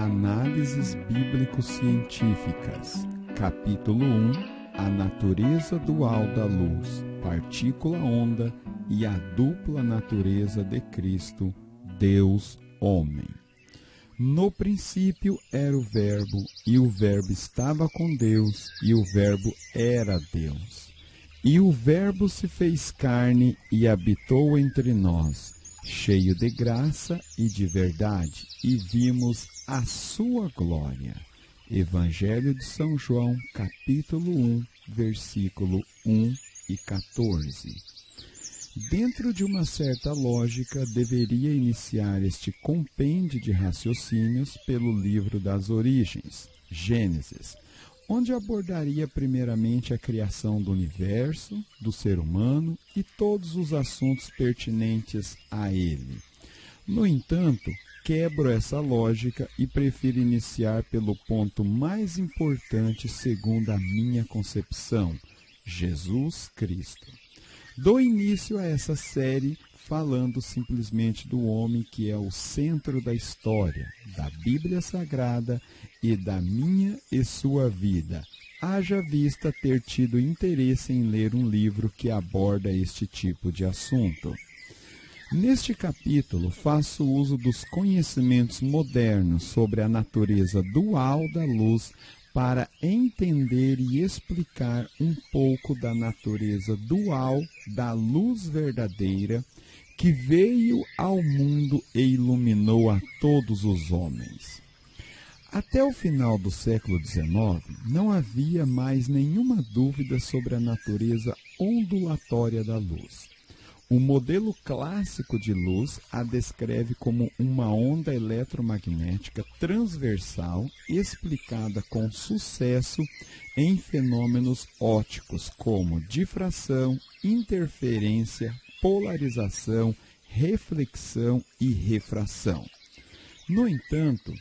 Análises Bíblico-Científicas. Capítulo 1. A natureza dual da luz, partícula-onda e a dupla natureza de Cristo, Deus-Homem. No princípio era o Verbo, e o Verbo estava com Deus, e o Verbo era Deus. E o Verbo se fez carne e habitou entre nós, cheio de graça e de verdade, e vimos a sua glória. Evangelho de São João, capítulo 1, versículo 1 e 14. Dentro de uma certa lógica, deveria iniciar este compêndio de raciocínios pelo livro das origens, Gênesis, onde abordaria primeiramente a criação do universo, do ser humano e todos os assuntos pertinentes a ele. No entanto, quebro essa lógica e prefiro iniciar pelo ponto mais importante segundo a minha concepção, Jesus Cristo. Dou início a essa série falando simplesmente do homem que é o centro da história, da Bíblia Sagrada e da minha e sua vida, haja vista ter tido interesse em ler um livro que aborda este tipo de assunto. Neste capítulo, faço uso dos conhecimentos modernos sobre a natureza dual da luz para entender e explicar um pouco da natureza dual da luz verdadeira que veio ao mundo e iluminou a todos os homens. Até o final do século XIX, não havia mais nenhuma dúvida sobre a natureza ondulatória da luz. O modelo clássico de luz a descreve como uma onda eletromagnética transversal explicada com sucesso em fenômenos ópticos como difração, interferência, polarização, reflexão e refração. No entanto,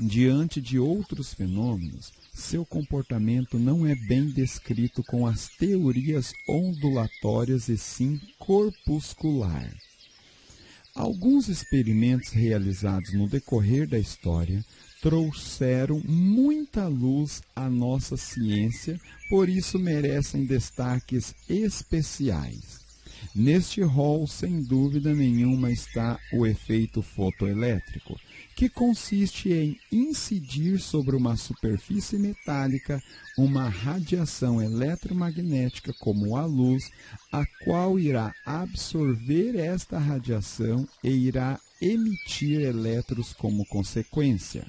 diante de outros fenômenos, seu comportamento não é bem descrito com as teorias ondulatórias e sim corpuscular. Alguns experimentos realizados no decorrer da história trouxeram muita luz à nossa ciência, por isso merecem destaques especiais. Neste rol, sem dúvida nenhuma, está o efeito fotoelétrico, que consiste em incidir sobre uma superfície metálica uma radiação eletromagnética como a luz, a qual irá absorver esta radiação e irá emitir elétrons como consequência.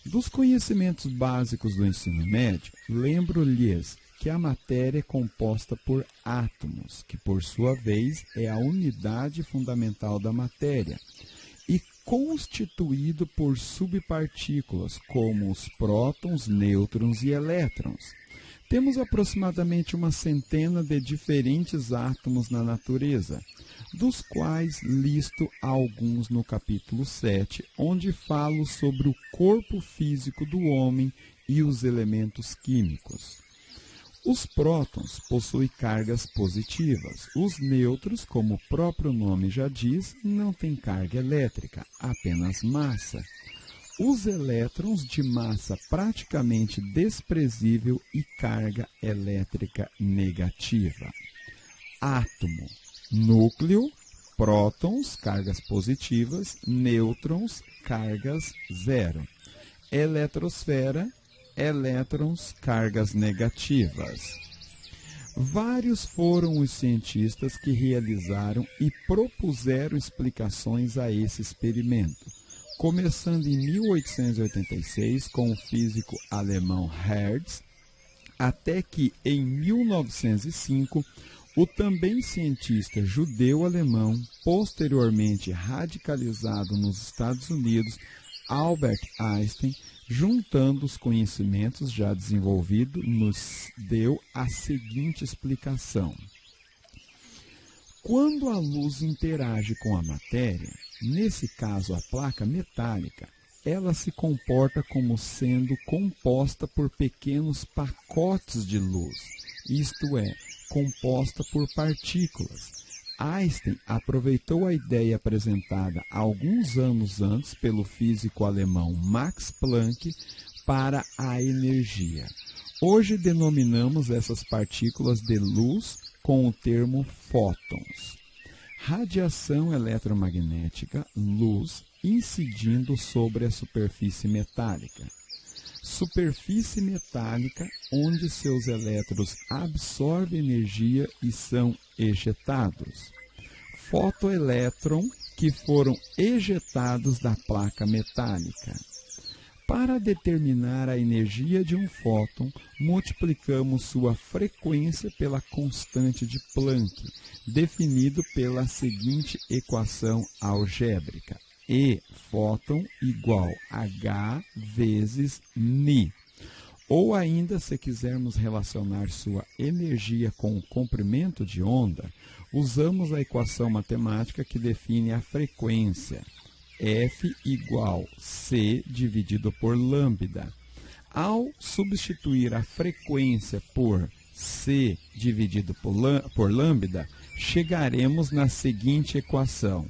Dos conhecimentos básicos do ensino médio, lembro-lhes que a matéria é composta por átomos, que por sua vez é a unidade fundamental da matéria, e constituído por subpartículas, como os prótons, nêutrons e elétrons. Temos aproximadamente uma centena de diferentes átomos na natureza, dos quais listo alguns no capítulo 7, onde falo sobre o corpo físico do homem e os elementos químicos. Os prótons possuem cargas positivas. Os nêutrons, como o próprio nome já diz, não têm carga elétrica, apenas massa. Os elétrons de massa praticamente desprezível e carga elétrica negativa. Átomo, núcleo, prótons, cargas positivas, nêutrons, cargas zero. Eletrosfera, elétrons, cargas negativas. Vários foram os cientistas que realizaram e propuseram explicações a esse experimento, começando em 1886 com o físico alemão Hertz, até que em 1905 o também cientista judeu-alemão, posteriormente radicalizado nos Estados Unidos, Albert Einstein, juntando os conhecimentos já desenvolvidos, nos deu a seguinte explicação. Quando a luz interage com a matéria, nesse caso a placa metálica, ela se comporta como sendo composta por pequenos pacotes de luz, isto é, composta por partículas. Einstein aproveitou a ideia apresentada alguns anos antes pelo físico alemão Max Planck para a energia. Hoje denominamos essas partículas de luz com o termo fótons. Radiação eletromagnética, luz incidindo sobre a superfície metálica. Superfície metálica onde seus elétrons absorvem energia e são ejetados. Fotoelétron que foram ejetados da placa metálica. Para determinar a energia de um fóton, multiplicamos sua frequência pela constante de Planck, definido pela seguinte equação algébrica: E fóton igual H vezes Ni. Ou ainda, se quisermos relacionar sua energia com o comprimento de onda, usamos a equação matemática que define a frequência. F igual C dividido por lambda. Ao substituir a frequência por C dividido por lambda, chegaremos na seguinte equação: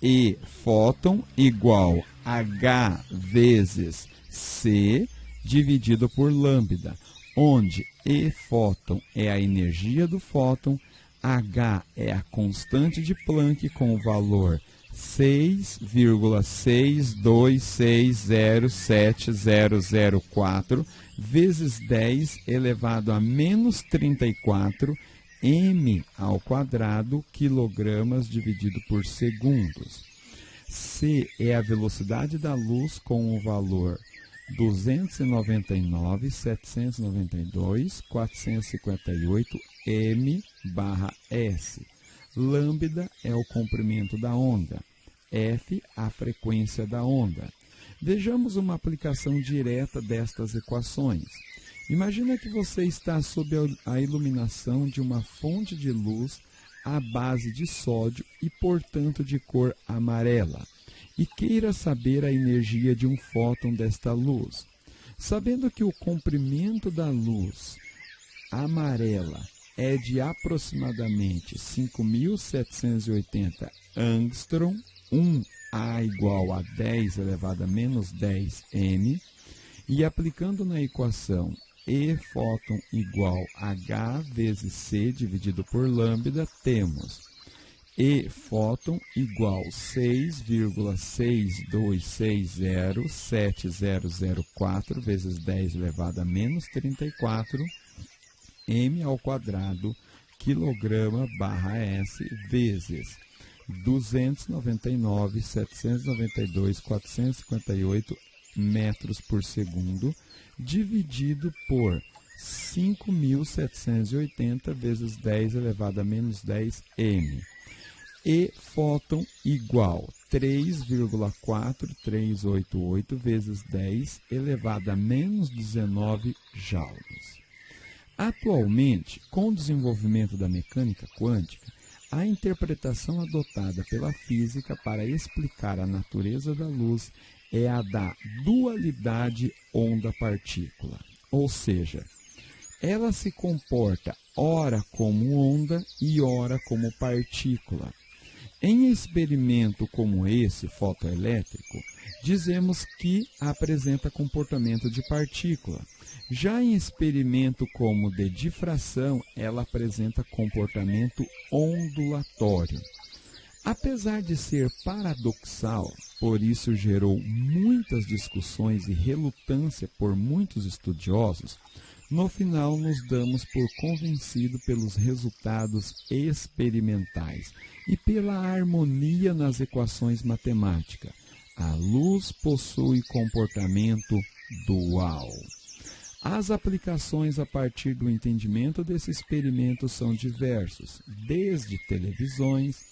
E fóton igual H vezes C dividido por lambda, onde E fóton é a energia do fóton, H é a constante de Planck com o valor 6,6260704 vezes 10 elevado a menos 34 m ao quadrado quilogramas dividido por segundos. C é a velocidade da luz com o valor 299.792.458 m/s. Lambda é o comprimento da onda, F a frequência da onda. Vejamos uma aplicação direta destas equações. Imagina que você está sob a iluminação de uma fonte de luz à base de sódio e, portanto, de cor amarela, e queira saber a energia de um fóton desta luz. Sabendo que o comprimento da luz amarela é de aproximadamente 5.780 angstrom, 1A igual a 10 elevado a menos 10 m, e aplicando na equação E fóton igual H vezes C dividido por lambda, temos E fóton igual 6,6260704 vezes 10 elevado a menos 34 m ao quadrado quilograma/s vezes 299.792.458 metros por segundo dividido por 5.780 vezes 10 elevado a menos 10 m. E fóton igual 3,4388 vezes 10 elevado a menos 19 joules. Atualmente, com o desenvolvimento da mecânica quântica, a interpretação adotada pela física para explicar a natureza da luz é a da dualidade onda-partícula, ou seja, ela se comporta ora como onda e ora como partícula. Em experimento como esse fotoelétrico, dizemos que apresenta comportamento de partícula. Já em experimento como de difração, ela apresenta comportamento ondulatório. Apesar de ser paradoxal, por isso gerou muitas discussões e relutância por muitos estudiosos, no final nos damos por convencido pelos resultados experimentais e pela harmonia nas equações matemáticas. A luz possui comportamento dual. As aplicações a partir do entendimento desse experimento são diversos, desde televisões,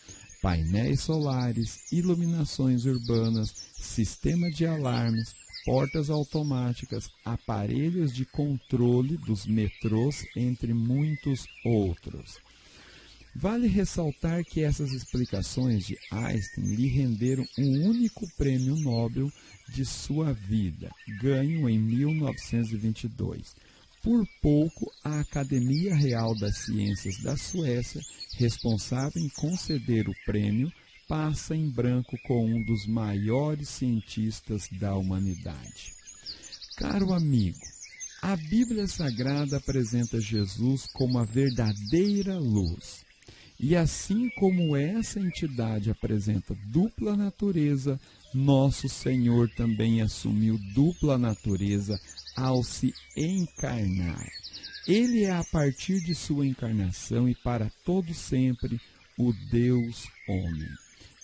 painéis solares, iluminações urbanas, sistema de alarmes, portas automáticas, aparelhos de controle dos metrôs, entre muitos outros. Vale ressaltar que essas explicações de Einstein lhe renderam um único prêmio Nobel de sua vida, ganho em 1922. Por pouco, a Academia Real das Ciências da Suécia responsável em conceder o prêmio, passa em branco com um dos maiores cientistas da humanidade. Caro amigo, a Bíblia Sagrada apresenta Jesus como a verdadeira luz. E assim como essa entidade apresenta dupla natureza, nosso Senhor também assumiu dupla natureza ao se encarnar. Ele é, a partir de sua encarnação e para todo sempre, o Deus homem.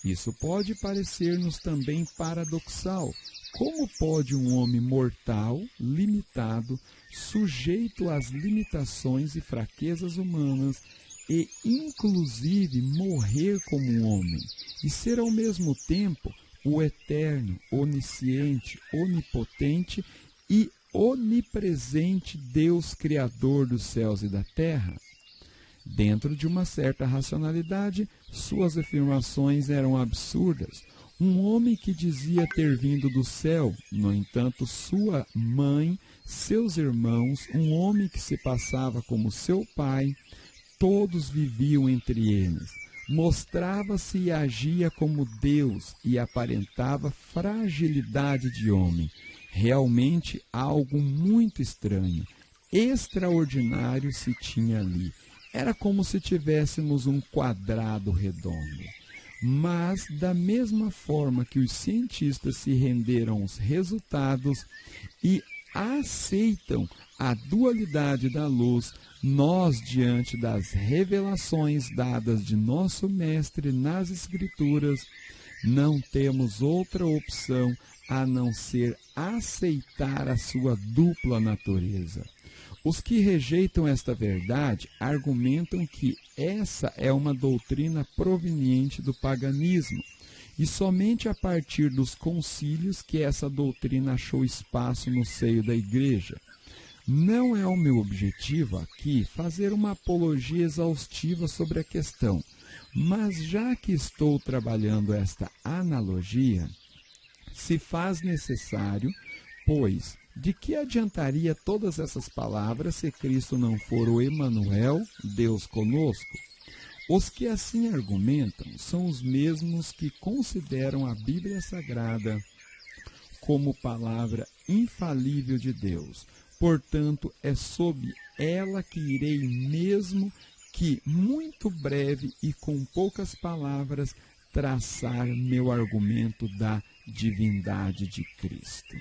Isso pode parecer-nos também paradoxal. Como pode um homem mortal, limitado, sujeito às limitações e fraquezas humanas, e inclusive morrer como um homem, e ser ao mesmo tempo o eterno, onisciente, onipotente e onipresente Deus Criador dos céus e da terra? Dentro de uma certa racionalidade, suas afirmações eram absurdas. Um homem que dizia ter vindo do céu, no entanto, sua mãe, seus irmãos, um homem que se passava como seu pai, todos viviam entre eles. Mostrava-se e agia como Deus e aparentava fragilidade de homem. Realmente algo muito estranho, extraordinário se tinha ali. Era como se tivéssemos um quadrado redondo. Mas, da mesma forma que os cientistas se renderam aos resultados e aceitam a dualidade da luz, nós, diante das revelações dadas de nosso Mestre nas Escrituras, não temos outra opção a não ser aceitar a sua dupla natureza. Os que rejeitam esta verdade argumentam que essa é uma doutrina proveniente do paganismo, e somente a partir dos concílios que essa doutrina achou espaço no seio da Igreja. Não é o meu objetivo aqui fazer uma apologia exaustiva sobre a questão, mas já que estou trabalhando esta analogia, se faz necessário, pois de que adiantaria todas essas palavras se Cristo não for o Emanuel, Deus conosco? Os que assim argumentam são os mesmos que consideram a Bíblia Sagrada como palavra infalível de Deus. Portanto, é sob ela que irei mesmo que, muito breve e com poucas palavras, traçar meu argumento da divindade de Cristo.